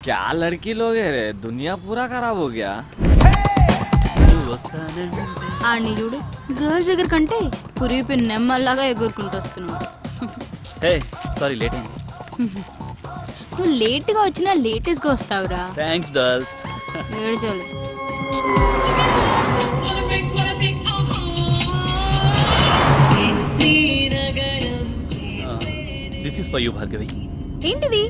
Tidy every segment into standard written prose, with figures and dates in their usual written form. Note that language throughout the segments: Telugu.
क्या लड़की लोग है रे, दुनिया पूरा खराब हो गया. ఆడిని చూడు గర్ల్స్ దగ్గర కంటే పురిపి నెమ్మల్లాగా ఎగురుకుంటూ వస్తున్నావు. హే సారీ లేట్ అయింది. నువ్వు లేట్గా వచ్చినా లేటెస్ట్గా వస్తావురా. Thanks dolls. ఏడ్చాలి. This is for you Bhargavi. ఏంటిది?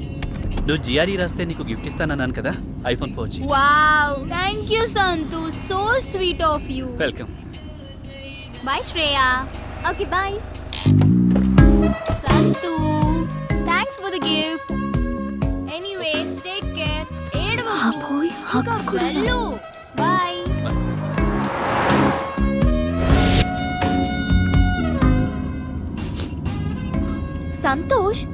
నువ్వు జిఆర్ఈ రాస్తే నీకు గిఫ్ట్ ఇస్తానన్నాను కదా, iPhone 4G. Wow, thank you Santhu, so sweet of you. Welcome. Bye Shreya. Okay bye. Santhu, thanks for the gift. Anyways take care. ఏడవకు. హగ్స్ కూడా. బాయ్. సంతోష్,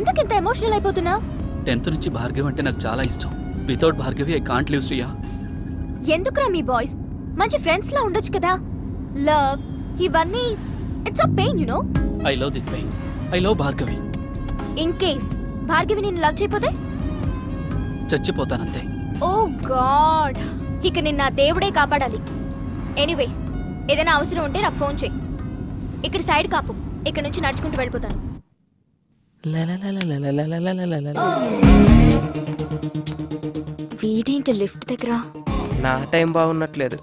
ఎందుకు ఇంత ఎమోషనల్ అయిపోతున్నావు? 10th నుంచి భార్గవి అంటే నాకు చాలా ఇష్టం. Without Bhargavi I can't live Shriya. ఎందుకురా మీ బాయ్స్ మంచి ఫ్రెండ్స్ లా ఉండొచ్చు కదా. లవ్ ఇవన్నీ it's a pain you know. I love this pain. I love Bhargavi. In case Bhargavi నిన్ను లవ్ చేయకపోతే చచ్చిపోతానంతే. ఓ గాడ్, ఇక నిన్న దేవుడే కాపాడాలి. ఎనీవే, ఏదైనా అవసరం ఉంటే నాకు ఫోన్ చేయి. ఇక్కడ సైడ్ కాపు, ఇక్కడ నుంచి నడుచుకుంటూ వెళ్ళిపోతాను. వీడేంటి లిఫ్ట్ దగ్గర? నా టైం బాగున్నట్లేదు.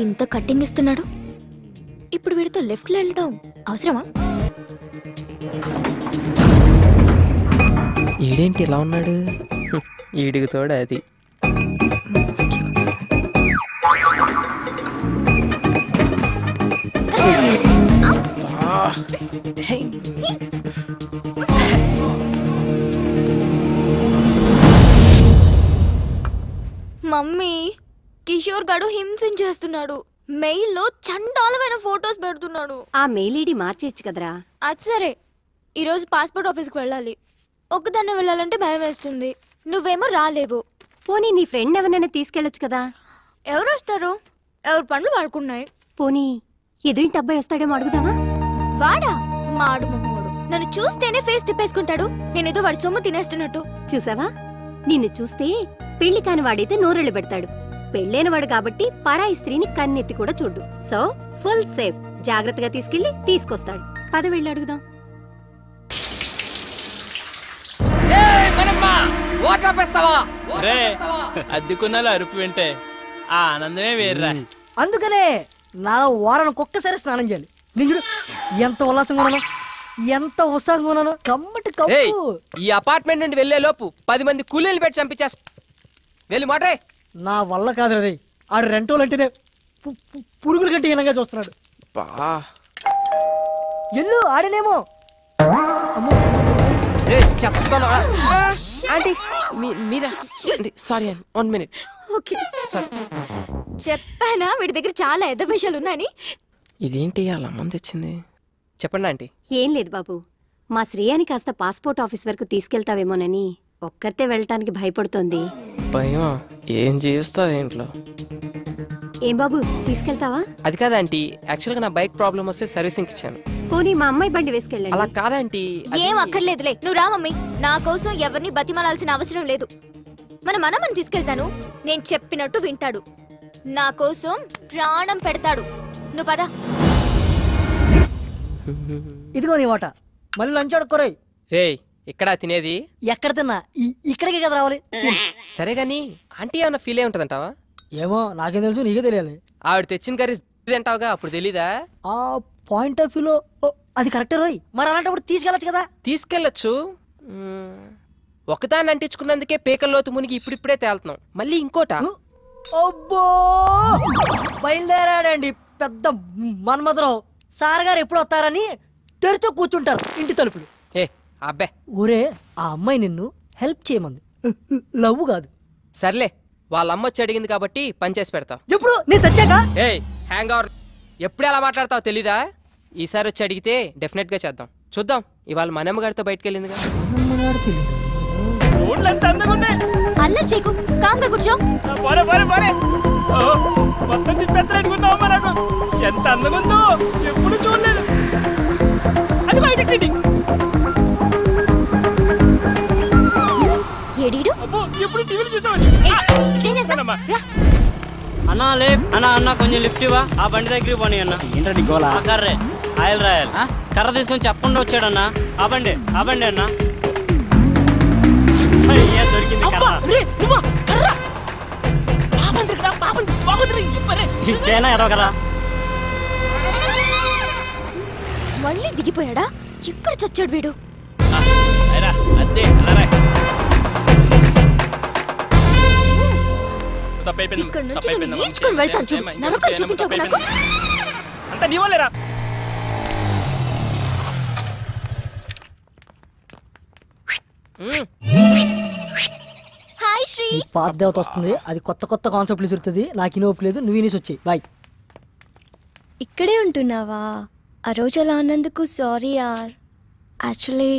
ఇంత కట్టింగ్ ఇస్తున్నాడు, ఇప్పుడు వీడితో లెఫ్ట్ లో వెళ్ళడం అవసరమా? ఈడేంటి ఇలా ఉన్నాడు? ఈడికి తోడు అది. మమ్మీ, కిషోర్ గడు హింసించేస్తున్నాడు. మెయిల్ లో చండాలమైన ఫోటోస్ పెడుతున్నాడు. ఆ మెయిల్ ఐడి మార్చేయచ్చు కదరా. అది సరే, ఈరోజు పాస్పోర్ట్ ఆఫీస్కి వెళ్ళాలి. ఒక్కదాన్నే వెళ్ళాలంటే భయం వేస్తుంది. నువ్వేమో రాలేవు. పోనీ నీ ఫ్రెండ్ ఎవరైనా తీసుకెళ్ళొచ్చు కదా. ఎవరు వస్తారు? ఎవరు పనులు వాడుకున్నాయి. పోనీ ఎదురింటి అబ్బాయి వస్తాడేమో అడుగుదామా? వాడా? మాడు మొహోడు. నన్ను చూస్తేనే ఫేస్ తిప్పేసుకుంటాడు. నేనేదో వాడి సొమ్ము తినేస్తున్నట్టు. చూసావా, నిన్ను చూస్తే పెళ్లి కాని వాడైతే నోరెళ్ళు పెడతాడు. పెళ్ళైన వాడు కాబట్టి పరాయి స్త్రీని కన్నెత్తి కూడా చూడు. So full safe. జాగ్రత్తగా తీసుకెళ్లి తీసుకొస్తాడు. పద వెళ్ళి అడుగుదాం. అద్దెకున్నాలో అరుపు వింటే ఆ ఆనందమే వేర్రా. అందుకనే నా వారానికి ఒక్కసారి స్నానం చేయాలి. నేను ఎంత ఉల్లాసంగా ఉన్నాను, ఎంత ఉత్సాహంగా ఉన్నాను. కమ్మటి కప్పు. ఈ అపార్ట్మెంట్ నుండి వెళ్లే లోపు 10 మంది కూలీలు పెట్టి చంపించేస్తా. వెళ్ళి మాట్రే. నా వల్ల కాదు రే. ఆడు రెంటోలు అంటేనే పురుగుల కంటే హీనంగా చూస్తున్నాడు. ఎల్లు ఆడనేమో. చెప్తాను ఆంటీ, మీరా? సారీ అండి, 1 minute. చెప్పానా వీడి దగ్గర చాలా ఎద్ద విషయాలు ఉన్నాయని. ఇదేంటి అలా మంది తెచ్చింది? చెప్పండి ఆంటీ. ఏం లేదు బాబు, మా శ్రేయాని కాస్త పాస్పోర్ట్ ఆఫీస్ వరకు తీసుకెళ్తావేమోనని ఒక్కరితే వెళ్ళటానికి భయపడుతోంది. భయం? ఏం చేస్తావు ఇంట్లో? ఏం బాబు, తీసుకెళ్తావా? అది కాదంటీ, యాక్చువల్గా నా బైక్ ప్రాబ్లం వస్తే సర్వీసింగ్ ఇచ్చాను. పోనీ మా అమ్మాయి బండి వేసుకెళ్ళండి. అలా కాదంటీ. ఏం అక్కర్లేదులే, నువ్వు రా మమ్మీ. నా కోసం ఎవరిని బతిమాలాల్సిన అవసరం లేదు. మన మనమని తీసుకెళ్తాను. నేను చెప్పినట్టు వింటాడు. నా కోసం ప్రాణం పెడతాడు. నువ్వు పద. ఇదిగో నీ వాట. మళ్ళీ లంచ్ అడుక్కోరాయి. రే, ఇక్కడ తినేది? ఎక్కడ తిన్నా ఇక్కడికే కదా రావాలి. సరే గాని ఆంటీ ఏమన్నా ఫీల్ అయి ఉంటదంటావా? ఏమో, నాకేం తెలుసు, నీకే తెలియాలి. ఆవిడ తెచ్చిన కర్రీ తింటావుగా, అప్పుడు తెలీదా? ఆ పాయింట్ ఆఫ్ వ్యూలో అది కరెక్టే రోయ్. మరి అలాంటప్పుడు తీసుకెళ్ళచ్చు కదా. తీసుకెళ్ళచ్చు. ఒకదాన్ని అంటించుకున్నందుకే పేకల్లోతు మునిగి ఇప్పుడిప్పుడే తేలుతున్నాం. మళ్ళీ ఇంకోట. అబ్బో, బయలుదేరాడండి పెద్ద మన్మధరావు. సార్ గారు ఎప్పుడు వస్తారని తెరిచో కూర్చుంటారు ఇంటి తలుపులు. ఏ అబ్బే, ఊరే ఆ అమ్మాయి నిన్ను హెల్ప్ చేయమంది, లవ్ కాదు. సర్లే, వాళ్ళ అమ్మ వచ్చి అడిగింది కాబట్టి పని చేసి పెడతావు. ఎప్పుడు నేను చచ్చాక? ఏ హ్యాంగ్ అవర్, ఎప్పుడు ఎలా మాట్లాడతావు తెలీదా? ఈసారి వచ్చి అడిగితే డెఫినెట్ గా చేద్దాం. చూద్దాం. ఇవాళ మనమ్మ గారితో బయటకు వెళ్ళింది. అల్లరి చేయకు, కాంగా కూర్చో. ఎంత అందంగా ఉందో ఎప్పుడు చూడలేదు. అది బయట సిటీ. ఏడీడు ఎప్పుడు టీవీలు చూసావని అన్నా లే అన్న కొంచెం లిఫ్ట్ ఇవ్వా ఆ బండి దగ్గరికి పోనీ అన్న. ఏంటండి గోలా ఆ కర్రే ఆయిల్ రాయాలి. కర్ర తీసుకొని చెప్పకుండా వచ్చాడన్నా. ఆ బండి అన్న. అయ్యా దొరికింది ఇచ్చేనా ఎరవకరా. మళ్ళీ దిగిపోయాడా? ఎక్కడ చచ్చాడు వీడు? ఇక్కడ నుంచి నేను నేర్చుకుని వెళ్తాను చూడు. నరకం చూపించకు నాకు. అంత నీ వాళ్ళేరా. హాయ్ శ్రీ. పాత దేవత వస్తుంది, అది కొత్త కొత్త కాన్సెప్ట్లు చూస్తుంది. నాకు ఇనోపు లేదు, నువ్వు ఇనేసి వచ్చాయి. బాయ్. ఇక్కడే ఉంటున్నావా? ఆ రోజు అలా అన్నందుకు సారీ యార్. యాక్చువల్లీ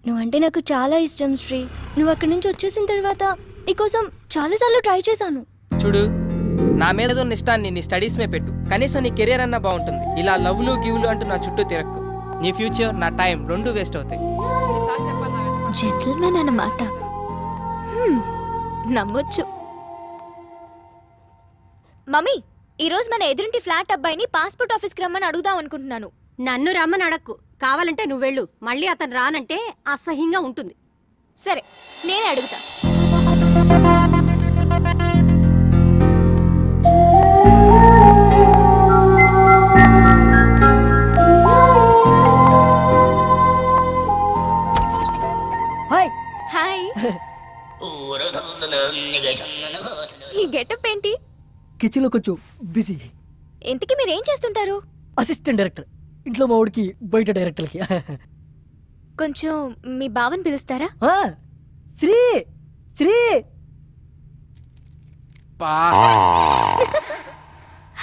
నువ్వంటే నాకు చాలా ఇష్టం శ్రీ. నువ్వు అక్కడి నుంచి వచ్చేసిన తర్వాత నీకోసం చాలాసార్లు ట్రై చేశాను. చూడు, నా మీద ఉన్న ఇష్టాన్ని నీ స్టడీస్ మీద పెట్టు. కనీసం నీ కెరియర్ అన్నా బాగుంటుంది. ఇలా లవ్లు గివ్లు అంటూ నా చుట్టూ తిరక్కు. నీ ఫ్యూచర్ నా టైం రెండు వేస్ట్ అవుతాయి. జెంటిల్మెన్ అన్నమాట. నమ్మొచ్చు. మమ్మీ, ఈరోజు మన ఎదురింటి ఫ్లాట్ అబ్బాయిని పాస్పోర్ట్ ఆఫీస్కి రమ్మని అడుగుదాం అనుకుంటున్నాను. నన్ను రమ్మని అడక్కు. కావాలంటే నువ్వు వెళ్ళు. మళ్ళీ అతను రానంటే అసహ్యంగా ఉంటుంది. సరే, నేనే అడుగుతా. హాయ్. హాయ్. ఈ గెటప్ ఏంటి? కిచెన్ లో కొంచెం బిజీ. ఇంతకీ మీరేం చేస్తుంటారు? Assistant director. ఇంట్లో మా ఊడికి బయట డైరెక్టర్కి. కొంచెం మీ బావని పిలుస్తారా? శ్రీ శ్రీ.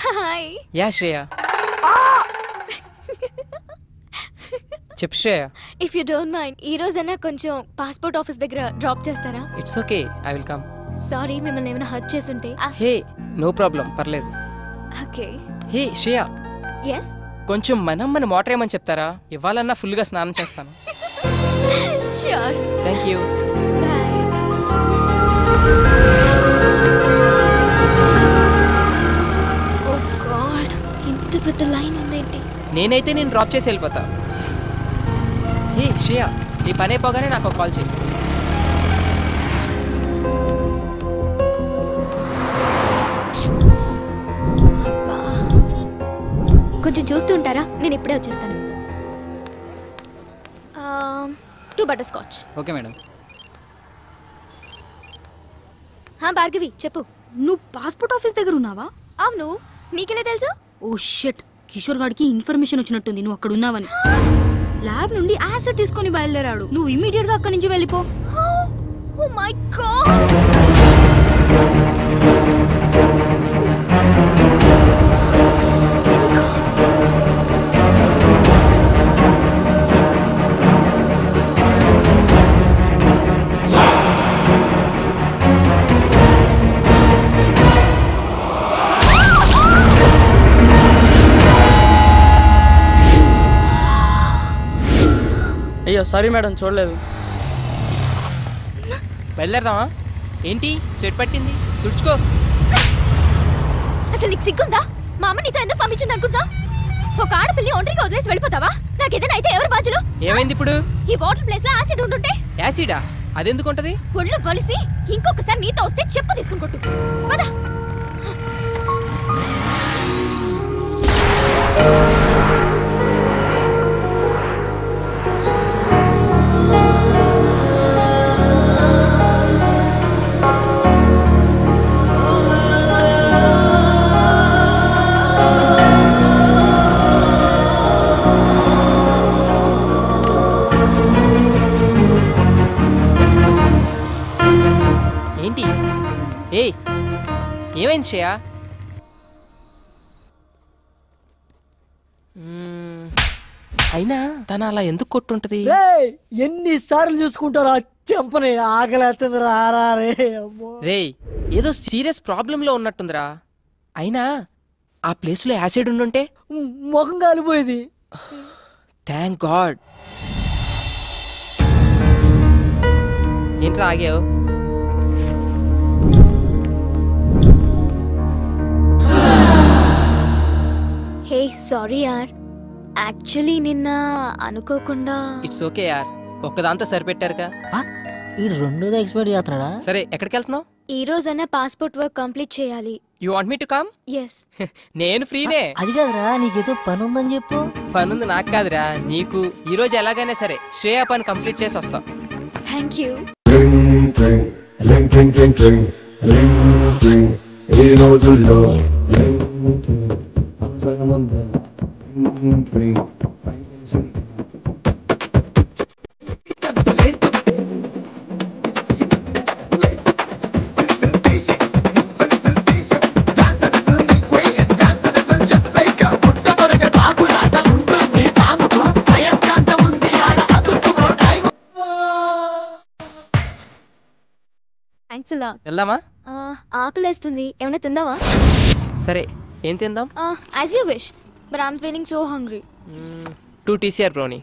హాయ్. యా శ్రేయ. చెప్పు Shreya. If you don't mind, ఈ రోజైనా కొంచెం పాస్పోర్ట్ ఆఫీస్ దగ్గర డ్రాప్ చేస్తారా? It's okay, I will come. Sorry, మిమ్మల్ని ఏమైనా హర్ట్ చేసుంటే. హే, నో ప్రాబ్లం, పర్లేదు. ఓకే. హే శ్రేయ, ఎస్. కొంచెం మన మోటర్ ఏమని చెప్తారా? ఇవ్వాలన్నా ఫుల్గా స్నానం చేస్తాను. Sure. Thank you. Bye. Oh god, ఇంత పెద్ద లైన్ ఉందేంటి? నేనైతే నేను డ్రాప్ చేసి వెళ్ళిపోతా. హే శ్రేయ, నీ పని అయిపోగానే నాకు కాల్ చేయి. కొంచెం చూస్తుంటారా? నేను ఇప్పుడే వచ్చేస్తాను. 2 butter scotch. Okay madam. Bhargavi చెప్పు. నువ్వు పాస్పోర్ట్ ఆఫీస్ దగ్గర ఉన్నావా? అవును, నీకెలా తెలుసు? ఓ షిట్, కిషోర్ గాడికి ఇన్ఫర్మేషన్ వచ్చినట్టుంది నువ్వు అక్కడ ఉన్నావని. ల్యాబ్ నుండి యాసిడ్ తీసుకొని బయలుదేరాడు. నువ్వు ఇమీడియట్ గా అక్కడి నుంచి వెళ్ళిపో. Oh my god. అయ్యో సారీ మేడం, చూడలేదు. బయలుదేరదామా? ఏంటి స్వెట్ పట్టింది? తుడుచుకో. అసలు నీకు సిగ్గుందా? మా అమ్మ నీతో ఎందుకు పంపించింది అనుకుంటా? ఒక ఆడపిల్లి ఒంటరిగా వదిలేసి వెళ్ళిపోతావా? నాకేదైనా అయితే ఎవరు బాధ్యులు? ఏమైంది ఇప్పుడు? ఈ వాటర్ ప్లేస్ లో యాసిడ్ ఉంటుంటే. యాసిడా? అదెందుకు ఉంటది? ఒళ్ళు బలిసి ఇంకొకసారి నీతో వస్తే చెప్పు తీసుకుని కొట్టు. పద. ఏంటి? ఏయ్, ఏమైంది శ్రేయ? అయినా తన అలా ఎందుకు కొట్టుంటది? ఎన్నిసార్లు చూసుకుంటారా? చెంపని ఆకలేస్తుంది. రారా రే. రేయ్, ఏదో సీరియస్ ప్రాబ్లం లో ఉన్నట్టుందిరా. అయినా ఆ ప్లేస్ లో యాసిడ్ ఉండుంటే ముఖం కాలిపోయేది. Thank God. ఏంట్రా ఆగావు? హే సారీ యార్, యాక్చువల్లీ నిన్న అనుకోకుండా. ఇట్స్ ఓకే యార్, ఒక్కదాంతో సరిపెట్టారుగా. ఈ రెండోది ఎక్స్పైర్ చేస్తున్నాడా? సరే ఎక్కడికి వెళ్తున్నావు? ఈ రోజైనా పాస్పోర్ట్ వర్క్ కంప్లీట్ చేయాలి. You want me to come? Yes. నేను ఫ్రీనే. అది కాదురా, నీకేదో పని ఉందని చెప్పు. పనుంది నాకు కాదురా నీకు. ఈ రోజు ఎలాగైనా సరే శ్రేయ పని కంప్లీట్ చేసి వస్తాం. Thank you. ఈ రోజుల్లో థ్యాంక్స్ అలా. వెళ్దామా? ఆకలేస్తుంది, ఏమైనా తిందావా? సరే ఏం తిందాం? As you wish, but I'm feeling so hungry. 2 TCR brownie.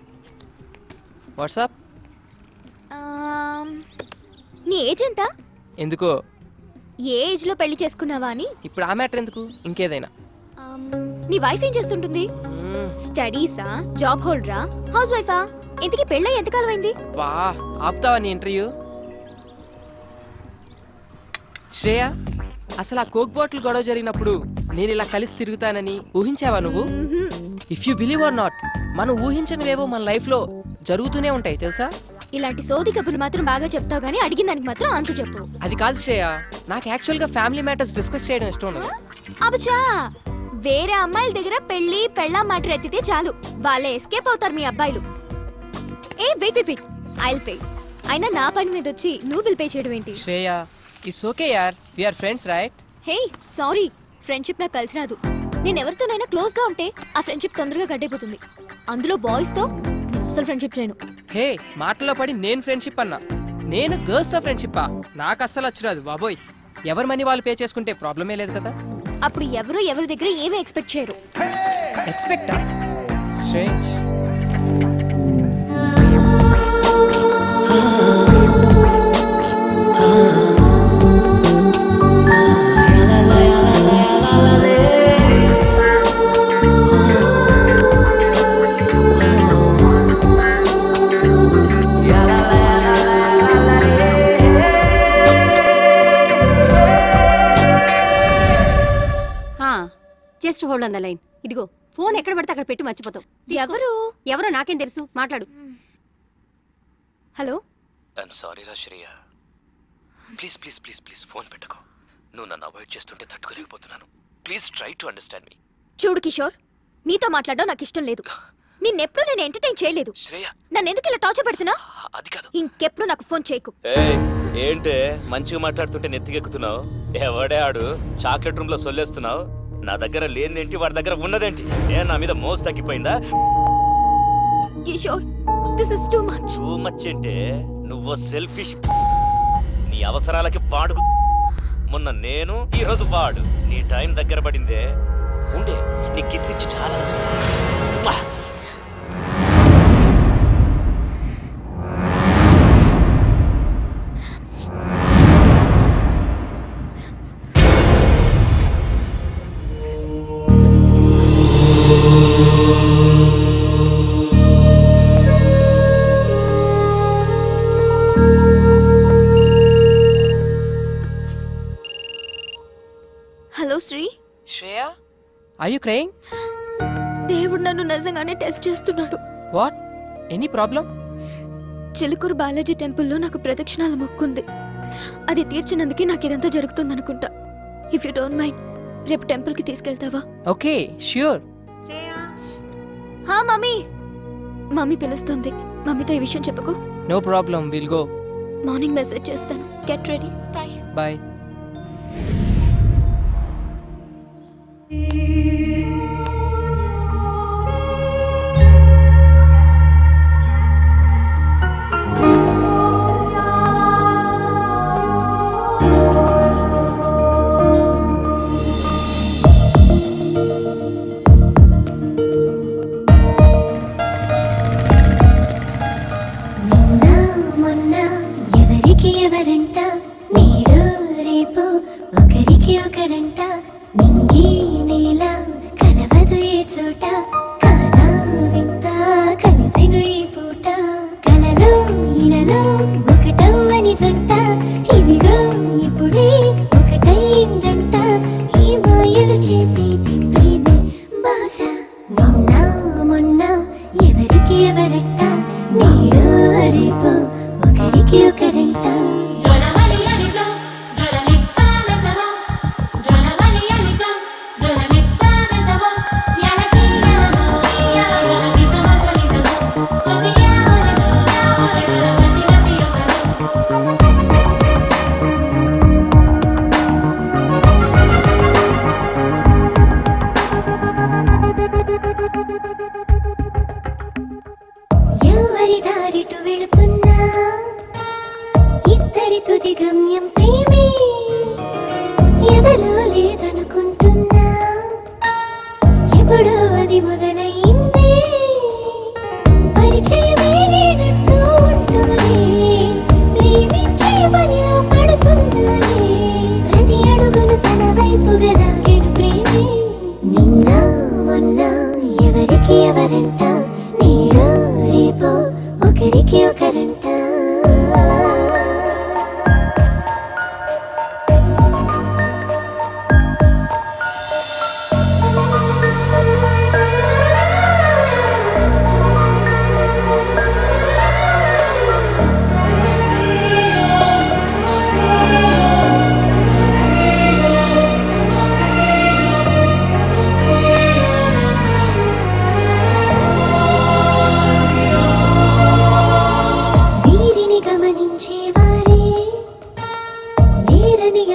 WhatsApp? నీ ఏజ్ ఎంత? ఎందుకో? ఏ ఏజ్ లో పెళ్లి చేసుకున్నావా అని. ఇప్పుడు ఆ మ్యాటర్ ఎందుకు, ఇంకేదైనా. నీ వైఫ్ ఏం చేస్తుంటుంది? స్టడీసా, జాబ్ హోల్డరా, హౌస్ వైఫా? ఇంతకీ పెళ్ళై ఎంతకాలం అయింది? వా, ఆపుతావా నీ ఇంటర్వ్యూ? శ్రేయ, అసలు ఆ కోక్ బాటిల్ గొడవ జరిగినప్పుడు నేను ఇలా కలిసి తిరుగుతానని ఊహించావా నువ్వు? If you believe are not, మనం ఊహించనివేవో మన లైఫ్ లో జరుగుతూనే ఉంటాయి తెలుసా. ఇలాంటి సోది కబుర్లు మాత్రం బాగా చెప్తావు గానీ అడిగిన దానికి మాత్రం ఆన్సర్ చెప్పు. అది కాదు శ్రేయ, నాకు యాక్చువల్ గా ఫ్యామిలీ మ్యాటర్స్ డిస్కస్ చేయడం ఇష్టం. అబచా, వేరే అమ్మాయిల దగ్గర పెళ్లి పెళ్ళాం మ్యాటర్ ఎత్తితే చాలు, వాళ్ళే ఎస్కేప్ అవుతారు మీ అబ్బాయిలు. ఏ wait wait wait, I'll pay. అయినా నా పని మీద వచ్చి నువ్వు బిల్ పే చేయడం ఏంటి? శ్రేయ, ఇట్స్ ఓకే యార్, we are friends right? Hey sorry, friendship నాకు కలిసి రాదు. నేను ఎవరితోనైనా క్లోజ్ గా ఉంటే ఆ ఫ్రెండ్షిప్ తొందరగా గడ్డైపోతుంది. అందులో బాయ్స్ తో నేను అసలు ఫ్రెండ్షిప్ చేయను. హే, మాటలో పడి నేను ఫ్రెండ్షిప్ అన్నా. నేను గర్ల్స్ తో ఫ్రెండ్షిప్పా? నాకు అస్సలు వచ్చిరాదు బాబోయ్. ఎవరి మనీ వాళ్ళు పే చేసుకుంటే ప్రాబ్లమే లేదు కదా. అప్పుడు ఎవరి దగ్గర ఏమీ ఎక్స్పెక్ట్ చేయరు. ఎక్స్పెక్టా? Strange. Just hold on the line. ఇదిగో ఫోన్ ఎక్కడ పడితే అక్కడ పెట్టి మర్చిపోతావు. ఎవరో నాకేం తెలుసు, మాట్లాడు. హలో. ఐఎమ్ సారీ రా Shreya, please please please please phone పెట్టుకో. నువ్వు నన్ను అవాయిడ్ చేస్తుంటే తట్టుకోలేకపోతున్నాను. ప్లీజ్ ట్రై టు అండర్స్టాండ్ మీ. చూడు కిషోర్, నీతో మాట్లాడడం నాకు ఇష్టం లేదు. నిన్నెప్పుడు నేను ఎంటర్టైన్ చేయలేదు. శ్రేయ, నన్ను ఎందుకు ఇలా టార్చర్ పెడుతున్నా? అది కాదు. ఇంకెప్పుడు నాకు ఫోన్ చేయకు. ఏంటే మంచిగా మాట్లాడుతుంటే నెత్తికెక్కుతున్నావు? ఎవడే ఆడు చాక్లెట్ రూమ్ లో సొల్లేస్తున్నావు? నా దగ్గర లేనిదేంటి, వాడి దగ్గర ఉన్నదేంటి? నేను నా మీద మోసు తగ్గిపోయిందా? Kishore, this is too much. Too much అంటే నువ్వు సెల్ఫిష్. నీ అవసరాలకి వాడు. మొన్న నేను, ఈ రోజు వాడు. నీ టైం దగ్గర పడిందే. ఉండే నీ కిస్ ఇచ్చి చాలా రోజు. Hello Sri. Shreya, are you crying? దేవుడు నన్ను నిజంగానే టెస్ట్ చేస్తున్నాడు. What? Any problem? Chilkur Balaji టెంపుల్లో నాకు ప్రదక్షిణాల మొక్కుంది. అది తీర్చినందుకే నాకు ఇదంతా జరుగుతుందనుకుంటా. ఇఫ్ యూ డోంట్ మైండ్, రేపు టెంపుల్ కి తీసుకెళ్తావా? Okay, sure. హా మమ్మీ. మమ్మీ పిలుస్తుంది. మమ్మీతో ఈ విషయం చెప్పకు. No problem, will go. Morning message చేస్తాను. Get ready. బై. బాయ్. ఎవరంట నేడు రేపు ఒకరికి ఒకరంట నింగి నేల కలవదు ఏ చోట శూన్యం ప్రేమే ఎదలో లేదనుకుంటున్నా ఎప్పుడో అది మొదలైందే పరిచయమే లేనట్టు ఉంటూనే ప్రేమించే పనిలో పడుతున్నానే ప్రతి అడుగును తన వైపుగా లాగెను ప్రేమే నిన్న మొన్న ఎవరికి ఎవరంట నేడు రేపు ఒకరికి ఒకరంట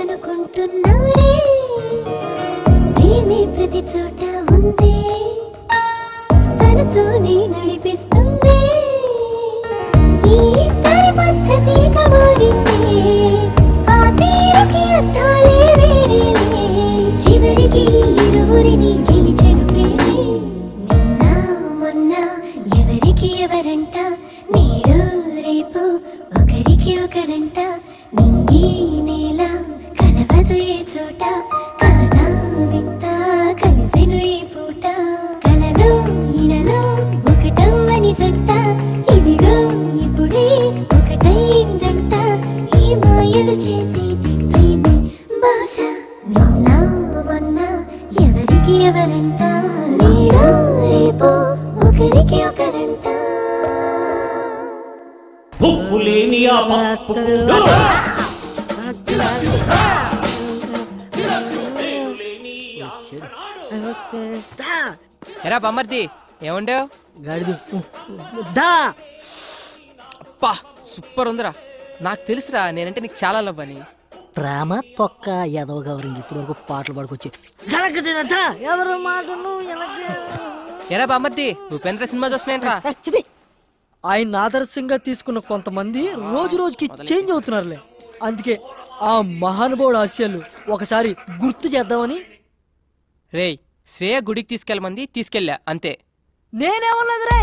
అనుకుంటున్నారే ప్రేమే ప్రతి చోట ఉంది తనతోనే నడిపిస్తుంది ఈ ఇద్దరి పద్ధతిగా మారింది ఆ తీరుకి అర్థాలే వేరేలే చివరికి ఇరువురిని గెలిచెను ప్రేమే నిన్న మొన్న ఎవరికి ఎవరంట నేడు రేపు ఒకరికి ఒకరంట నింగి నేల కలవదు ఏ చోట కాదా వింత కలిసెను ఈ పూట కలలో ఇలలో ఒకటవ్వని జంట ఇదిగో ఇప్పుడే ఒకటైందంట ఈ మాయలు చేసేది ప్రేమే బహుశా నిన్న మొన్న ఎవరికి ఎవరంట నేడు రేపు ఒకరికి ఒకరంట ఉప్పులేని ఆ పప్పు ఎరా బొమ్మర్ది ఏముండేవు గాడిది అప్పా సూపర్ ఉందిరా నాకు తెలుసురా నేనంటే నీకు చాలా లవ్ అని ప్రేమ తొక్క ఎదవ గౌరింగ్ ఇప్పుడు వరకు పాటలు పాడుకొచ్చి ఎవరు మాటను ఎరా బొమ్మర్ది ఉపేంద్ర సినిమా చూస్తున్నాయంట్రా ఆయన ఆదర్శంగా తీసుకున్న కొంతమంది రోజు రోజుకి చేంజ్ అవుతున్నారులే అందుకే ఆ మహానుభావుడు ఆశయాలు ఒకసారి గుర్తు చేద్దామని రేయ్ శ్రేయ గుడికి తీసుకెళ్ళమంది తీసుకెళ్ళా అంతే నేనేమన్నది రే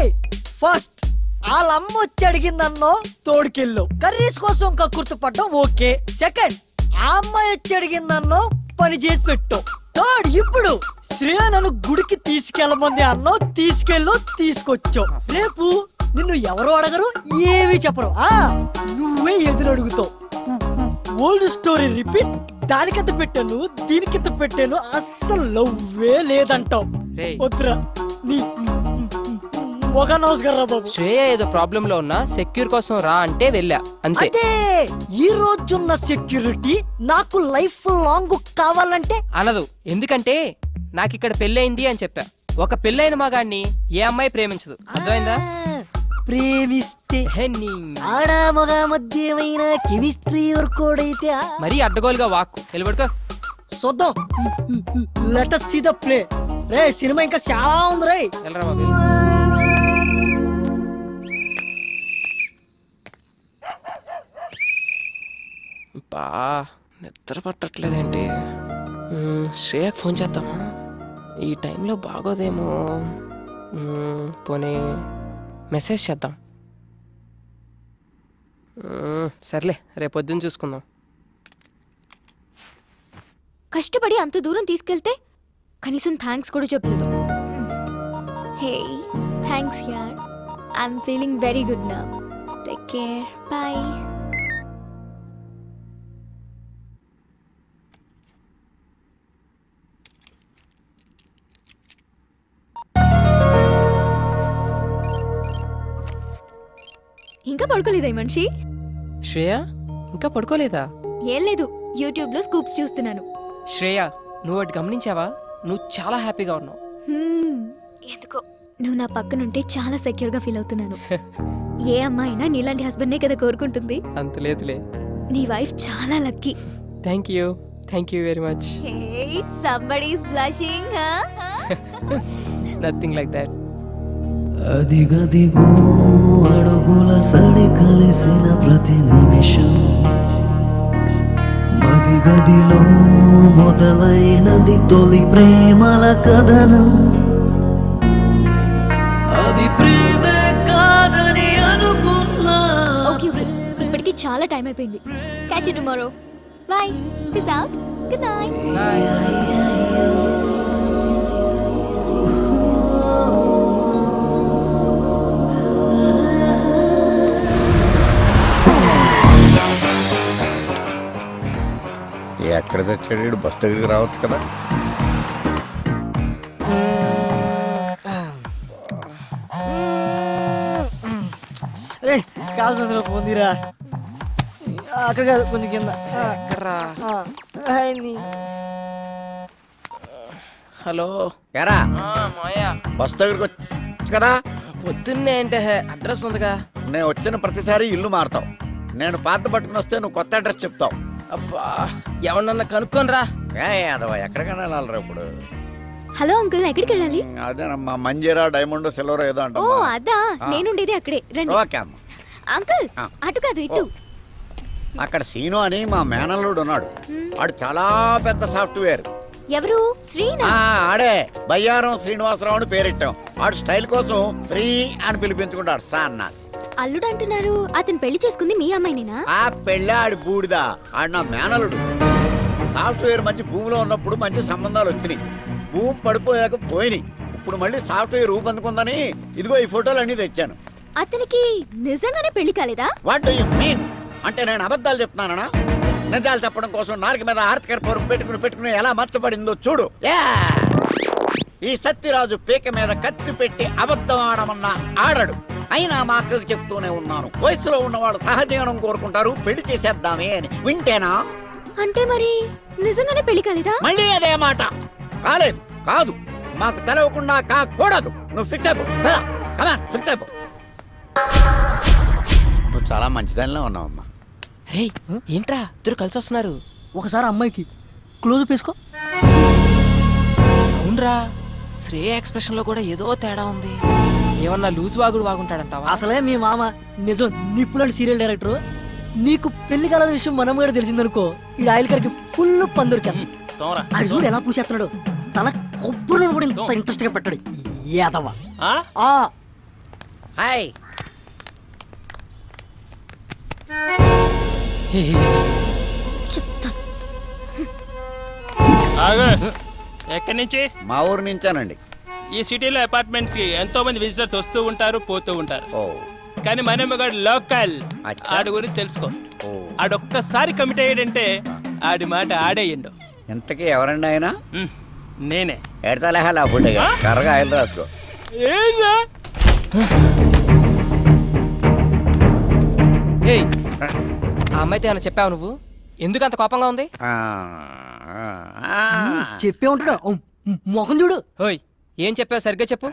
ఫస్ట్ వాళ్ళమ్మ వచ్చి అడిగిందన్నో తోడుకెళ్ళు కర్రీస్ కోసం కక్కుర్తుపడ్డం ఓకే సెకండ్ ఆ అమ్మాయి వచ్చి అడిగిందన్నో పని చేసి పెట్టు థర్డ్ ఇప్పుడు శ్రేయ నన్ను గుడికి తీసుకెళ్ళమంది అన్నో తీసుకెళ్ళు తీసుకొచ్చావు రేపు నిన్ను ఎవరు అడగరు ఏమీ చెప్పరు నువ్వే ఎదురు అడుగుతావు ఓల్డ్ స్టోరీ రిపీట్ దానికింత పెట్టాను దీనికింత పెట్టాను అస్సలు లవ్వే లేదంటావు వద్దురా నీ ఒక నమస్కారం బాబు శ్రేయ ఏదో ప్రాబ్లం లో ఉన్నా సెక్యూర్ కోసం రా అంటే వెళ్ళా అంతే ఈ రోజున్న సెక్యూరిటీ నాకు లైఫ్ లాంగ్ కావాలంటే అనదు ఎందుకంటే నాకు ఇక్కడ పెళ్ళయింది అని చెప్పా ఒక పెళ్ళైన మగాన్ని ఏ అమ్మాయి ప్రేమించదు అర్థమైందా ప్రేమిస్తే ఆడ మగ మధ్యమైన కెమిస్ట్రీ వర్కౌట్ అయితే మరీ అడ్డగోలుగా వాక్కు నిలబడుకో చూద్దాం let us see the play ray cinema ఇంకా చాలా ఉంది రే వెళ్ళరా బాబు బా నిద్ర పట్టట్లేదేంటి శ్రేయకు ఫోన్ చేద్దామా ఈ టైంలో బాగోదేమో పోనీ మెసేజ్ చేద్దాం సర్లే రేపు పొద్దున్న చూసుకుందాం కష్టపడి అంత దూరం తీసుకెళ్తే కనీసం థ్యాంక్స్ కూడా చెప్పలేదు హే థ్యాంక్స్ యార్ I'm feeling very good now take care bye ఇంకా పడుకోలేదా ఈ మనిషి శ్రేయ ఇంకా పడుకోలేదా ఏం లేదు యూట్యూబ్ లో స్కూప్స్ చూస్తున్నాను శ్రేయ నువ్వు ఒకటి గమనించావా నువ్వు చాలా హ్యాపీగా ఉన్నావు ఎందుకో నువ్వు నా పక్కనుంటే చాలా సెక్యూర్ గా ఫీల్ అవుతున్నాను ఏ అమ్మాయినా నీలాంటి హస్బెండ్ నే కదా కోరుకుంటుంది అంత లేదులే నీ వైఫ్ చాలా lucky thank you very much Hey, somebody is blushing, huh? Nothing like that అదిగదిగో అడుగుల సడి కలిసిన ప్రతి నిమిషం గదిలో మొదలైనది తొలి ప్రేమల కథనం, అది ప్రేమే కాదని అనుకున్నా. ఓకే ఓకే, ఇప్పటికి చాలా టైం అయిపోయింది. Catch you tomorrow. By. Peace out. Good night. ఎక్కడ తెచ్చాడు? బస్ దగ్గరికి రావచ్చు కదా. రే కాల్సిన పొందిరా. అక్కడ కాదు, కొంచెం కింద. హలో ఎరా మాయా, బస్ దగ్గరికి వచ్చు కదా. పొద్దున్నే అంటే అడ్రస్ ఉందిగా. నేను వచ్చిన ప్రతిసారి ఇల్లు మారుతావు. నేను పాత పట్టుకుని వస్తే నువ్వు కొత్త అడ్రస్ చెప్తావు. అబ్బా, ఎవరన్నా కనుక్కొని రా. అదవా ఎక్కడికైనా వెళ్ళాలరా ఇప్పుడు? హలో అంకుల్, ఎక్కడికి వెళ్ళాలి? అదేనమ్మా, మంజీరా డైమండ్ సిల్వర్ ఏదో అంట. ఓ అదా, నేనుండేది అక్కడే. రండి. ఓకే అమ్మ. అంకుల్ అటు కాదు, ఇటు. అక్కడ సీను అని మా మేనల్లుడు ఉన్నాడు. వాడు చాలా పెద్ద సాఫ్ట్వేర్. ఎవరు? శ్రీనా? ఆడే బయ్యారం శ్రీనివాసరావు అని పేరెట్టాం. వాడు స్టైల్ కోసం శ్రీ అని పిలిపించుకుంటాడు. సాన్నాస్ అల్లుడు అంటున్నారు. అతను పెళ్లి చేసుకుంది మీ అమ్మాయినేనా? ఆ పెళ్ళాడి బూడిదా. ఆడు నా మేనలుడు. సాఫ్ట్వేర్ మంచి భూమిలో ఉన్నప్పుడు మంచి సంబంధాలు వచ్చినాయి. భూమి పడిపోయాక పోయినాయి. ఇప్పుడు మళ్ళీ సాఫ్ట్వేర్ రూపొందుకుందని ఇదిగో ఈ ఫోటోలు అన్ని తెచ్చాను. అతనికి నిజంగానే పెళ్లి కాలేదా? What do you mean? అంటే నేను అబద్ధాలు చెప్తున్నానా? నిజాలు చెప్పడం కోసం నాలుగు మీద ఆర్తికర పరుపు పెట్టుకుని ఎలా మర్చబడిందో చూడు. ఈ సత్యరాజు పీక మీద కత్తి పెట్టి అబద్ధం ఆడమన్నా ఆడడు. అయినా మా అక్కకు చెప్తూనే ఉన్నాను, వయసులో ఉన్నవాళ్ళు సహజీవనం కోరుకుంటారు, పెళ్లి చేసేద్దామే అని. వింటేనా? అంటే మరి నిజంగానే పెళ్లి కాలేదా? మళ్ళీ అదే మాట. కాలేదు, కాదు, మాకు తెలవకుండా కాకూడదు. నువ్వు ఫిక్స్ అయిపో. ఫిక్స్ అయిపో. నువ్వు చాలా మంచిదానిలో ఉన్నావమ్మా. రే ఏంట్రా ఇద్దరు కలిసి వస్తున్నారు? ఒకసారి అమ్మాయికి క్లోజ్ వేసుకో. అవునరా, శ్రేయ ఎక్స్ప్రెషన్ లో కూడా ఏదో తేడా ఉంది. ఏమన్నా లూజ్ వాగుడు వాగుంటాడంటావా? అసలే మీ మామ నిజం నిప్పులాంటి సీరియల్ డైరెక్టర్. నీకు పెళ్లి కాల విషయం మనం కూడా తెలిసిందనుకో, ఈ ఆయిల్ కరికి ఫుల్ పందురికి. అది చూడు ఎలా పూసేస్తున్నాడు. తల కొబ్బరి కూడా ఇంత ఇంట్రెస్ట్ గా పెట్టాడు. ఏదవా? హాయ్. ఎక్కడి నుంచి? మా ఊరు నుంచానండి. ఈ సిటీలో అపార్ట్మెంట్స్ కి ఎంతో మంది విజిటర్స్ వస్తూ ఉంటారు, పోతూ ఉంటారు. కానీ మనమ్మగాడు లోకల్. ఆడి గురించి తెలుసుకో. ఆడొక్కసారి కమిట్ అయ్యాడంటే ఆడి మాట ఆడేయండు. ఇంతకీ ఎవరండి ఆయన? నేనే. ఎడతలేహాలి ఆ ఫుడ్ కర్రగా ఆయిల్ రాసుకో. ఆ అమ్మాయితో ఏమైనా చెప్పావు నువ్వు? ఎందుకు అంత కోపంగా ఉంది? చెప్పే ఉంటాడు. మొఖం చూడు. ఓయ్ ఏం చెప్పావు సరిగ్గా చెప్పు.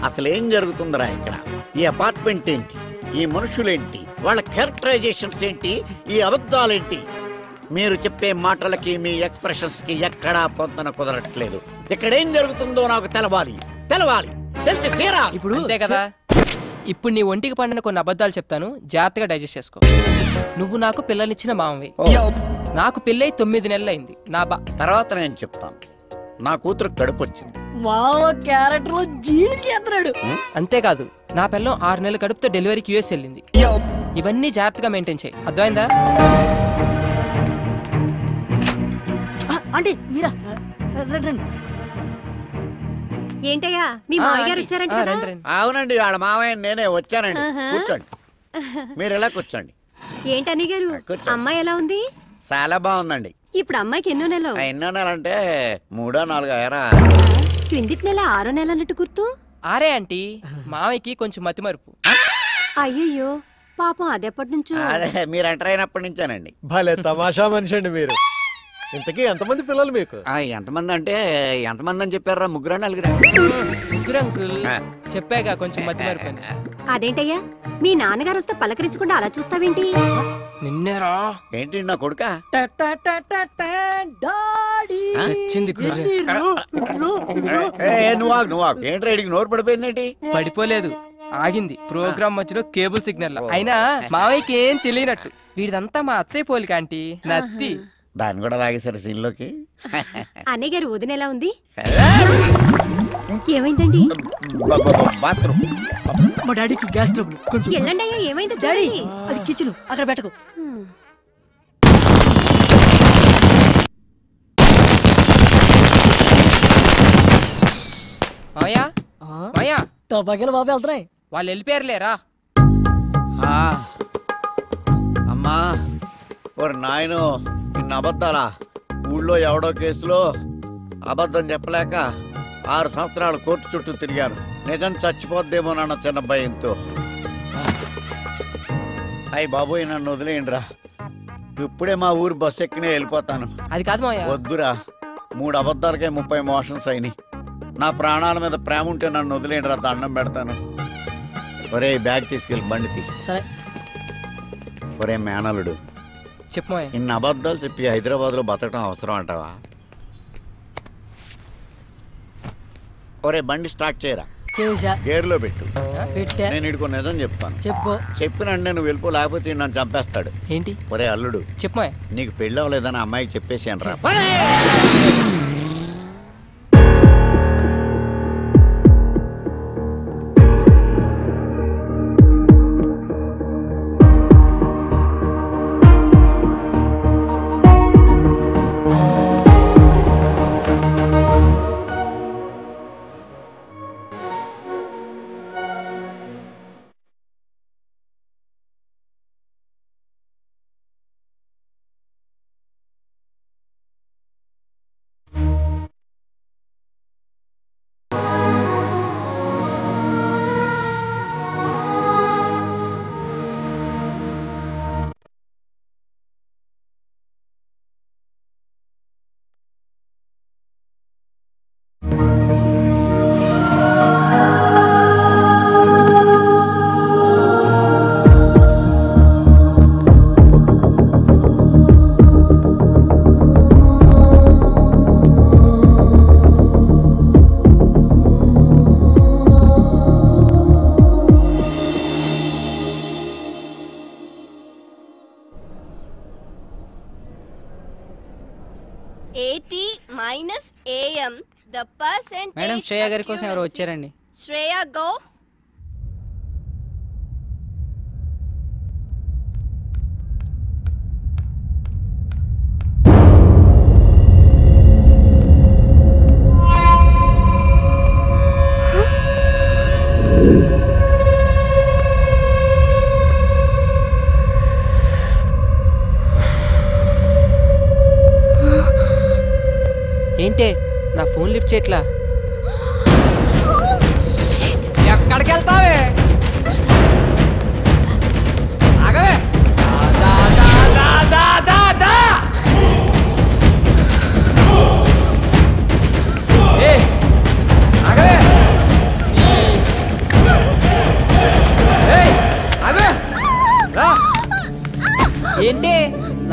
అసలు ఏం జరుగుతుందిరా ఇక్కడ? ఈ అపార్ట్మెంట్ ఏంటి? ఈ మనుషులేంటి? వాళ్ళ క్యారెక్టరైజేషన్స్ ఏంటి? ఈ అబద్ధాలేంటి? మీరు చెప్పే మాటలకి మీ ఎక్స్ప్రెషన్స్ కి ఎక్కడా పొందన కుదరట్లేదు. ఇక్కడ ఏం జరుగుతుందో నాకు తెలవాలి. తెలిసి తీరా. ఇప్పుడు అంతే కదా. ఇప్పుడు నీ ఒంటికి పండిన కొన్ని అబద్ధాలు చెప్తాను, జాగ్రత్తగా డైజెస్ట్ చేసుకో. నువ్వు నాకు పిల్లనిచ్చిన మామవి. నాకు పెళ్ళై 9 నెలలు అయింది. తర్వాత నేను చెప్తాను. నా కూతురు కడుపు వచ్చింది. మావ క్యారెక్టర్ లో జీని చేస్తున్నాడు. అంతేకాదు, నా పిల్లం 6 నెలల కడుపుతో డెలివరీకి యూఎస్ వెళ్ళింది. ఇవన్నీ జాగ్రత్తగా మెయింటైన్ చేయి, అర్థమైందా? అంటే మీరా? ఏంటయ్యా మీ మావయ్య గారు వచ్చారంట కదా? అవునండి, వాళ్ళ మావయ్య నేనే వచ్చానండి. కూర్చోండి, మీరు ఇలా కూర్చోండి. ఏంటని గారు, అమ్మాయి ఎలా ఉంది? చాలా బాగుందండి. ఇప్పుడు అమ్మాయికి ఎన్నో నెలలు? ఎన్నో నెల అంటే 3 4 అయ్యారా? క్రిందిటి నెల 6 నెల అన్నట్టు గుర్తు. 6 ఆంటీ. మావయ్యకి కొంచెం మతిమరుపు. అయ్యయ్యో పాపం, అదెప్పటి నుంచో. అదే మీరు ఎంటర్ అయినప్పటి నుంచేనండి. భలే తమాషా మనిషి అండి మీరు. ఇంతకీ ఎంతమంది పిల్లలు మీకు? ఎంతమంది అంటే ఎంతమంది అని చెప్పారా? 3 4 ముగ్గురు అంకుల్. చెప్పాగా కొంచెం మతిమరుపు. అదేంటయ్యా, మీ నాన్నగారు వస్తే పలకరించకుండా అలా చూస్తావేంటి? నిన్నేరా? ఏంటి నా కొడుక? నువ్వు ఏంటి రైడింగ్ నోరు పడిపోయిందేంటి? పడిపోలేదు, ఆగింది ప్రోగ్రామ్ మధ్యలో కేబుల్ సిగ్నల్. అయినా మావయ్యకి ఏం తెలియనట్టు వీడిదంతా మా అత్తయ్య పోలిక ఆంటీ నత్తి. దాన్ని కూడా లాగేశారు సీన్లోకి. అన్నయ్య గారు వదిన ఎలా ఉంది? ఏమైందండి? బాత్రూమ్. మా డాడీకి గ్యాస్ ట్రబుల్ కొంచెం. ఎల్లండి అయ్యా, ఏమైందో డాడీ చూడండి. అది కిచెన్, అక్కడ పెట్టకు. మావయ్య మావయ్య టపాకాయలు బాబు వెళ్తున్నాయి. వాళ్ళు వెళ్ళిపోయారులేరా. అమ్మా ఓరి నాయను, ఇన్ని అబద్ధాలా? ఊళ్ళో ఎవడో కేసులో అబద్ధం చెప్పలేక 6 సంవత్సరాలు కోర్టు చుట్టూ తిరిగాను. నిజం చచ్చిపోద్దేమోనన్న చిన్న భయంతో. అయ్యి బాబోయ్, నన్ను వదిలేయండిరా. ఇప్పుడే మా ఊరు బస్సు ఎక్కినే వెళ్ళిపోతాను. అది కాదు మావయ్య. వద్దురా, 3 అబద్ధాలకే 30 మోషన్స్ అయినాయి. నా ప్రాణాల మీద ప్రేమ ఉంటే నన్ను వదిలేయండిరా, దండం పెడతాను. ఒరే బ్యాగ్ తీసుకెళ్ళి బండి తీ. సరే. ఒరే మేనలుడు, చెప్పు మావయ్య. ఇన్ని అబద్ధాలు చెప్పి హైదరాబాద్లో బతకడం అవసరం అంటావా? ఒరే బండి స్టార్ట్ చేయరా. చేసా. గేర్లో పెట్టు. పెట్టా. నేను ఇడుకో నిజం చెప్తాను. చెప్పు. చెప్పినంటే నువ్వు వెళ్ళిపో, లేకపోతే నన్ను చంపేస్తాడు. ఏంటి? ఒరే అల్లుడు, చెప్పు నీకు పెళ్ళి అవ్వలేదని అమ్మాయికి చెప్పేసాను రా. మేడం శ్రేయ గారి కోసం ఎవరు వచ్చారండి? శ్రేయ గో. ఏంటే నా ఫోన్ లిఫ్ట్ చేయట్లా? ఎక్కడికి వెళ్తావే? ఆగవే. ఆగవే. ఆగవే. ఏంటి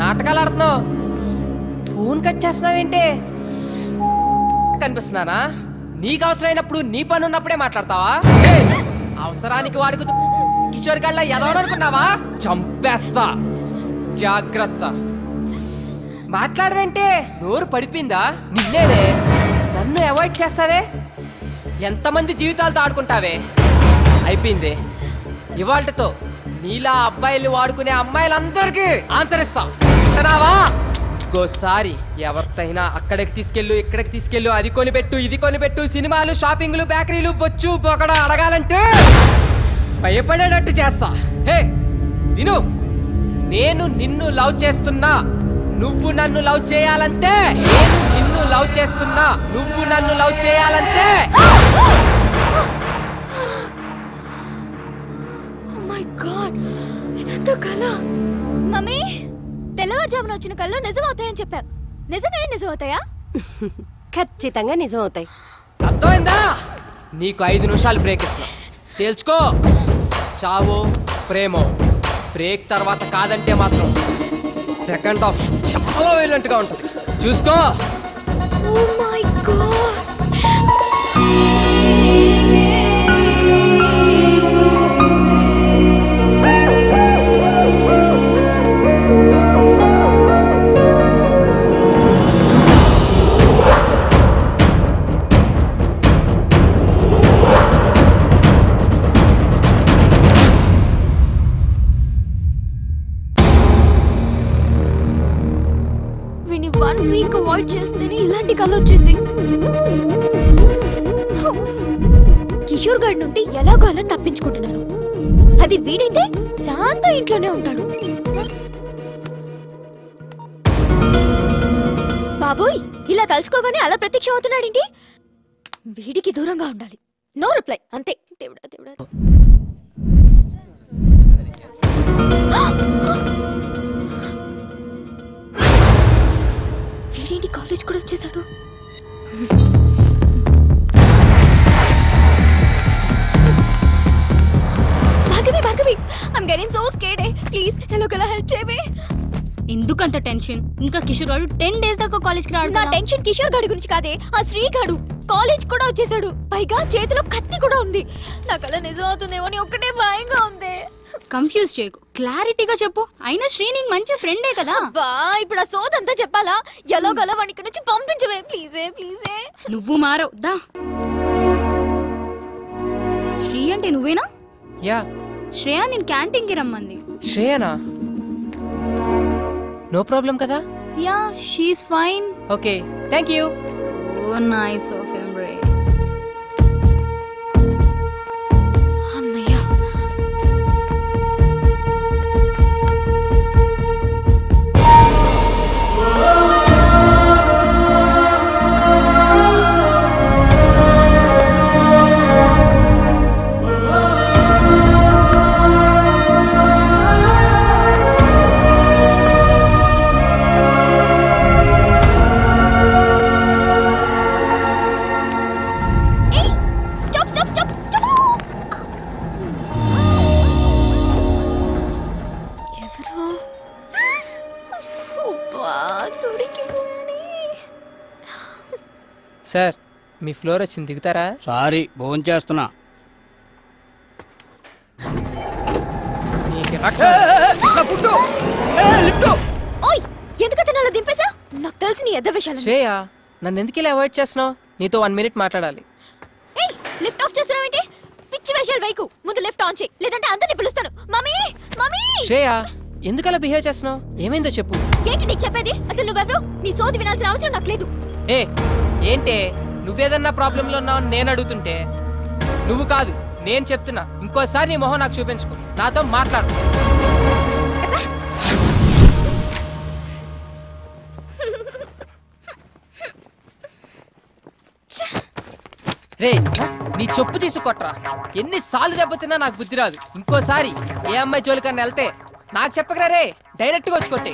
నాటకాలు ఆడుతున్నావు? ఫోన్ కట్ చేస్తున్నావేంటి? కనిపిస్తున్నానా? నీకు అవసరమైనప్పుడు నీ పని ఉన్నప్పుడే మాట్లాడతావా? అవసరానికి వాడుకు కిషోర్ గళ్ళ ఎదవననుకున్నావా? చంపేస్తా, జాగ్రత్త. మాట్లాడవేంటే? నోరు పడిపోయిందా? నిన్నేనే. నన్ను అవాయిడ్ చేస్తావే? ఎంతమంది జీవితాలతో ఆడుకుంటావే? అయిపోయింది. ఇవాళ్టితో నీలా అబ్బాయిలు వాడుకునే అమ్మాయిలందరికీ ఆన్సర్ ఇస్తా. వింటున్నావా? ఇంకోసారి ఎవరితైనా అక్కడికి తీసుకెళ్ళు, ఇక్కడికి తీసుకెళ్ళు, అది కొనిపెట్టు, ఇది కొనిపెట్టు, సినిమాలు, షాపింగ్లు, బేకరీలు, బొచ్చు బొకడ అడగాలంటే భయపడేటట్టు చేస్తా. హే విను, నేను నిన్ను లవ్ చేస్తున్నా, నువ్వు నన్ను లవ్ చేయాలంటే. నేను నిన్ను లవ్ చేస్తున్నా, నువ్వు నన్ను లవ్ చేయాలంటే. ఓ మై గాడ్, ఇదంతా కల. మమ్మీ, తెల్లవారుజామున వచ్చిన కళ్ళు నిజం అవుతాయని చెప్పావు. నిజంగానే నిజం అవుతాయా? ఖచ్చితంగా నిజం అవుతాయి. అర్థమైందా? నీకు 5 నిమిషాలు బ్రేక్ ఇస్తున్నా, తేల్చుకో. చావో ప్రేమో. బ్రేక్ తర్వాత కాదంటే మాత్రం సెకండ్ హాఫ్ చాలా వైలెంట్గా ఉంటుంది, చూసుకో. Oh my god. 1 week avoid చేస్తేనే ఇలాంటి కళ వచ్చింది. కిషోర్ గారి నుండి ఎలాగో అలా తప్పించుకుంటున్నాను. అది వీడైతే శాంత ఇంట్లోనే ఉంటాడు. బాబోయ్, ఇలా తలుచుకోగానే అలా ప్రత్యక్షం అవుతున్నాడేంటి? వీడికి దూరంగా ఉండాలి. నో రిప్లై, అంతే. దేవుడా దేవుడా. వీడేంటి కాలేజ్ కూడా వచ్చేసాడు? Bhargavi Bhargavi, I'm getting so scared. Please ఎలాగోలా హెల్ప్ చేయవే. ఎందుకంత టెన్షన్? ఇంకా కిషోర్ గారు 10 days దాకా కాలేజ్కి రాడు. నా టెన్షన్ కిషోర్ గాడి గురించి కాదే, ఆ శ్రీ గాడు కాలేజ్ కూడా వచ్చేసాడు. పైగా చేతిలో కత్తి కూడా ఉంది. నాకు అలా నిజం అవుతుందేమో అని ఒక్కటే భయంగా ఉంది. కన్ఫ్యూజ్ చేయకు, క్లారిటీగా చెప్పు. అయినా శ్రీ నీకు మంచి ఫ్రెండే కదా. అబ్బా, ఇప్పుడు ఆ సోదంతా చెప్పాలా? ఎలాగోలా వాడిని ఇక్కడ నుంచి పంపించవే ప్లీజే ప్లీజే. నువ్వు మారవు దా. శ్రీ అంటే నువ్వేనా? యా. శ్రేయ నేను క్యాంటీన్కి రమ్మంది. శ్రేయనా? నో ప్రాబ్లం కదా? Yeah, she's fine. Okay, thank you. So nice of him రే. అమ్మయ్యా. సార్, మీ ఫ్లోర్ వచ్చింది, దిగుతారా? సారీ, భోజనం చేస్తున్నా. ఓయ్, ఎందుకతను అలా దింపేశా? నాకు తెలిసి నీ ఎద్ద విషయాలు. శ్రేయ, నన్ను ఎందుకు ఇలా అవాయిడ్ చేస్తున్నావు? నీతో 1 minute మాట్లాడాలి. ఏయ్, లిఫ్ట్ ఆఫ్ చేస్తున్నావు ఏంటి? పిచ్చి వేషాలు వైకు. ముందు లిఫ్ట్ ఆన్ చేయి, లేదంటే అందరిని పిలుస్తాను. Mummy mummy. శ్రేయ, ఎందుకు అలా బిహేవ్ చేస్తున్నావు? ఏమైందో చెప్పు. ఏంటి నీకు చెప్పేది? అసలు నువ్వెవరు? నీ సోది వినాల్సిన అవసరం నాకు లేదు. ఏ ఏంటే, నువ్వేదన్నా ప్రాబ్లంలో ఉన్నావు నేను అడుగుతుంటే నువ్వు కాదు నేను చెప్తున్నా. ఇంకోసారి నీ మొహం నాకు చూపించుకో, నాతో మాట్లాడు. రే, నీ చెప్పు తీసుకొట్రా. ఎన్నిసార్లు దెబ్బతిన్నా నాకు బుద్ధి రాదు. ఇంకోసారి ఏ అమ్మాయి జోలికన్నా వెళ్తే నాకు చెప్పకరా రే, డైరెక్ట్గా వచ్చి కొట్టే.